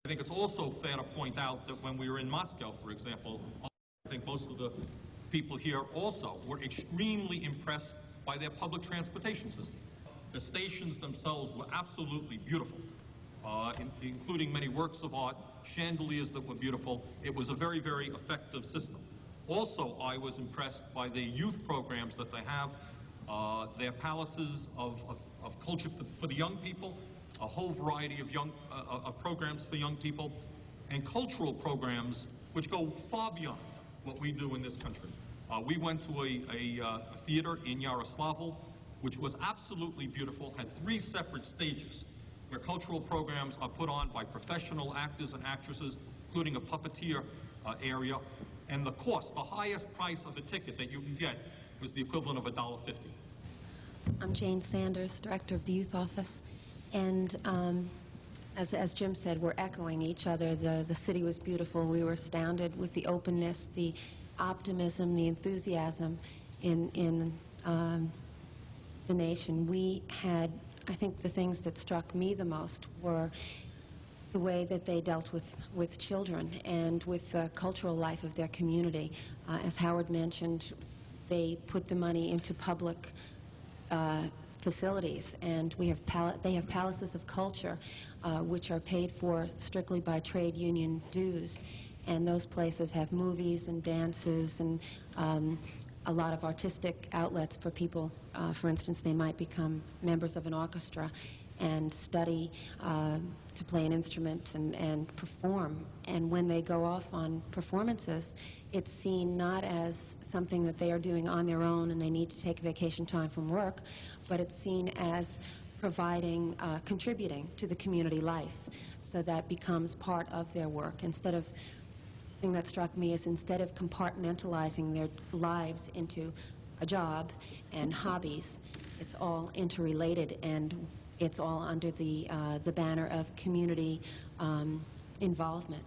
think it's also fair to point out that when we were in Moscow, for example, I think most of the people here also were extremely impressed by their public transportation system. The stations themselves were absolutely beautiful, including many works of art, chandeliers that were beautiful. It was a very, very effective system. Also, I was impressed by the youth programs that they have, their palaces of culture for the young people, a whole variety of programs for young people, and cultural programs which go far beyond what we do in this country. We went to a theater in Yaroslavl, which was absolutely beautiful, had 3 separate stages where cultural programs are put on by professional actors and actresses, including a puppeteer area. And the cost, the highest price of a ticket that you can get, was the equivalent of $1.50. I'm Jane Sanders, Director of the Youth Office. And as Jim said, we're echoing each other. The city was beautiful. We were astounded with the openness, the optimism, the enthusiasm in the nation. We had, I think the things that struck me the most were the way that they dealt with children and with the cultural life of their community. As Howard mentioned, they put the money into public facilities, and they have palaces of culture which are paid for strictly by trade union dues, and those places have movies and dances and a lot of artistic outlets for people. For instance, they might become members of an orchestra and study to play an instrument and perform. And when they go off on performances, it's seen not as something that they are doing on their own and they need to take vacation time from work, but it's seen as providing, contributing to the community life. So that becomes part of their work. Instead of, the thing that struck me is instead of compartmentalizing their lives into a job and hobbies, it's all interrelated, and it's all under the banner of community involvement.